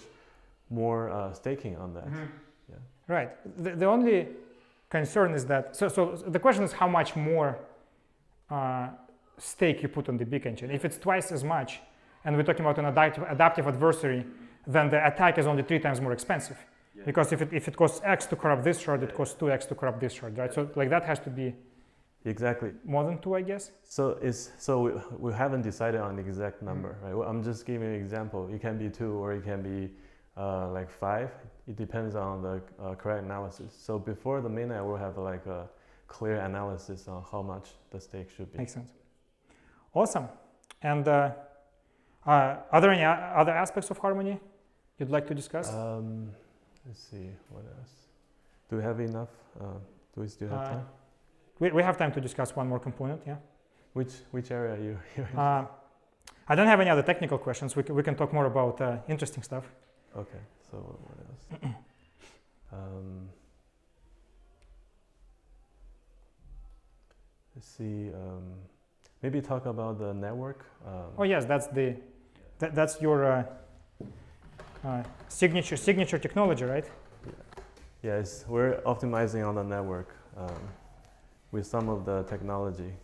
more staking on that. Yeah. Right. The only concern is that, so the question is how much more stake you put on the beacon chain. If it's twice as much, and we're talking about an adaptive adversary, then the attack is only 3 times more expensive. Yeah. Because if it costs X to corrupt this shard, it costs 2X to corrupt this shard, right? So like that has to be exactly more than 2, I guess. So we haven't decided on the exact number, right? Well, I'm just giving an example. It can be 2 or it can be like 5. It depends on the correct analysis. So before the mainnet, we'll have like a clear analysis on how much the stake should be. Makes sense. Awesome. And are there any other aspects of Harmony you'd like to discuss? Let's see, what else? Do we have enough? Do we still have time? We have time to discuss one more component, yeah. Which area are you I don't have any other technical questions. We can talk more about interesting stuff. Okay, so what else? Let's see, maybe talk about the network. Oh yes, that's your signature technology, right? Yes, we're optimizing on the network with some of the technology.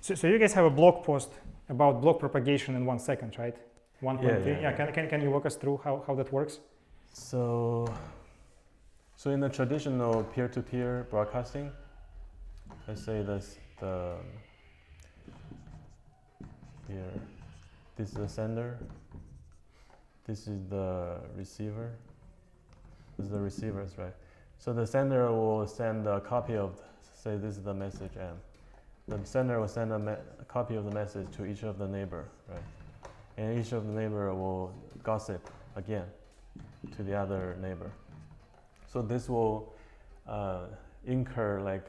So you guys have a blog post about block propagation in 1 second, right? 1.3. Yeah. Can you walk us through how that works? So in the traditional peer-to-peer broadcasting, let's say this here. This is the sender. This is the receiver. This is the receivers, right? So the sender will send a copy of, say this is the message M. The sender will send a copy of the message to each of the neighbor, right? And each of the neighbor will gossip again to the other neighbor. So this will incur like,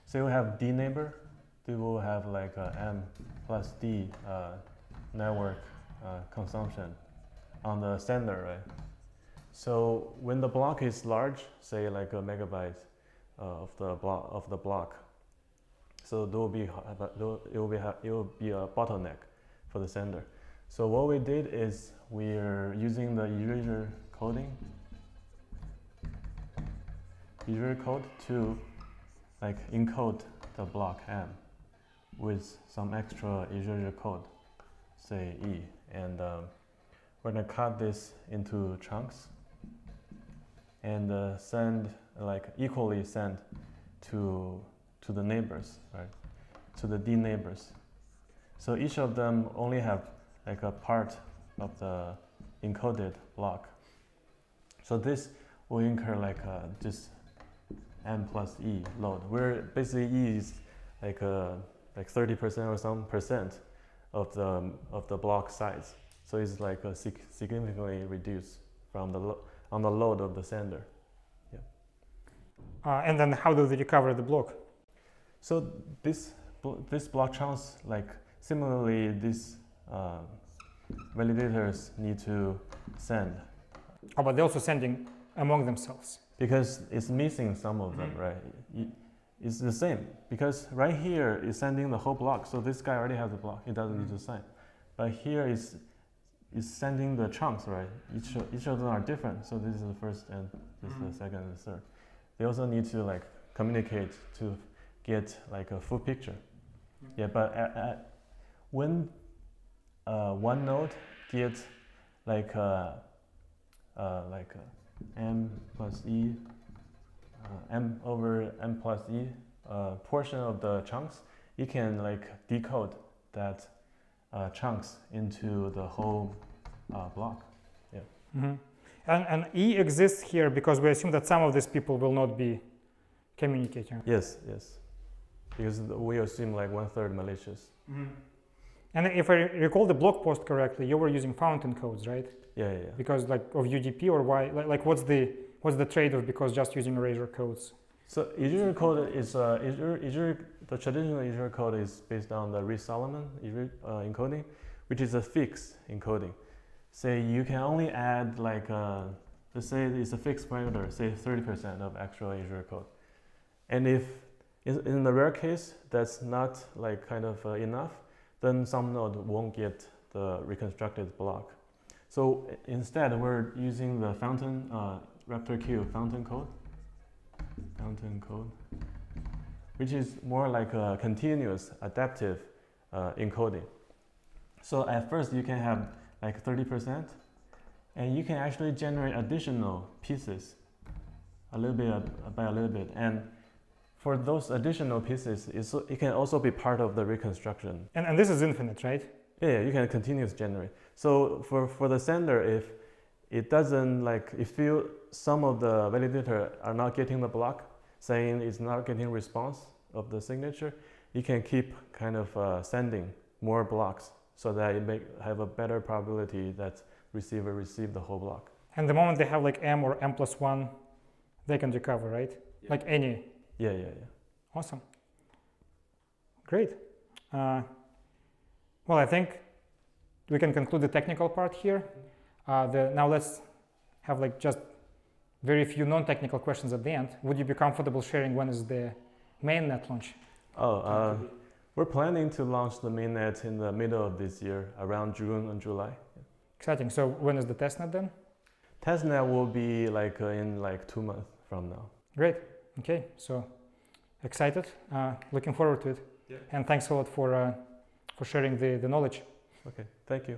say we have D neighbor, they will have like M plus D network consumption on the sender, right? So when the block is large, say like a megabyte of the block, so it will be a bottleneck for the sender. So what we did is we're using the erasure coding, erasure code to like encode the block M with some extra erasure code, say E, and we're gonna cut this into chunks and send like equally send to the neighbors, right? To the D neighbors. So each of them only have like a part of the encoded block. So this will incur like just M plus E load, where basically E is like 30% or some percent of the block size. So it's like significantly reduced from on the load of the sender. Yeah. And then how do they recover the block? So this block chunks, like similarly, these validators need to send. Oh, but they're also sending among themselves. Because it's missing some of them, right? It's the same, because right here is sending the whole block. So this guy already has the block, he doesn't need to sign. But here is sending the chunks, right? Each of them are different. So this is the first and this is the second and the third. They also need to like communicate to get like a full picture. Yeah, but when one node gets like M plus E m over m plus e portion of the chunks, you can like decode that chunks into the whole block. Yeah. Mm-hmm. And E exists here because we assume that some of these people will not be communicating. Yes, yes. Because we assume like 1/3 malicious. Mm-hmm. And if I recall the blog post correctly, you were using fountain codes, right? Yeah, yeah, yeah. Because like of UDP, or why? Like what's the trade-off? Because just using erasure codes. So Azure code is the traditional Azure code is based on the Reed-Solomon encoding, which is a fixed encoding. Say you can only add like let's say it's a fixed parameter, say 30% of actual Azure code, and if in the rare case that's not like kind of enough, then some node won't get the reconstructed block. So instead, we're using the fountain RaptorQ fountain code, which is more like a continuous adaptive encoding. So at first you can have like 30%, and you can actually generate additional pieces a little bit by a little bit. And for those additional pieces, it can also be part of the reconstruction. And this is infinite, right? Yeah, you can continuously generate. So for the sender, if it doesn't like, if some of the validator are not getting the block, saying it's not getting response of the signature, you can keep kind of sending more blocks so that it may have a better probability that receiver receive the whole block. And the moment they have like m or m plus 1, they can recover, right? Yeah. Like any. Yeah, yeah, yeah. Awesome. Great. Well, I think we can conclude the technical part here. Now let's have like just very few non-technical questions at the end. Would you be comfortable sharing when is the mainnet launch? We're planning to launch the mainnet in the middle of this year, around June and July. Exciting. So when is the testnet then? Testnet will be like in like 2 months from now. Great. Okay. So excited. Looking forward to it. Yeah. And thanks a lot for sharing the knowledge. Okay. Thank you.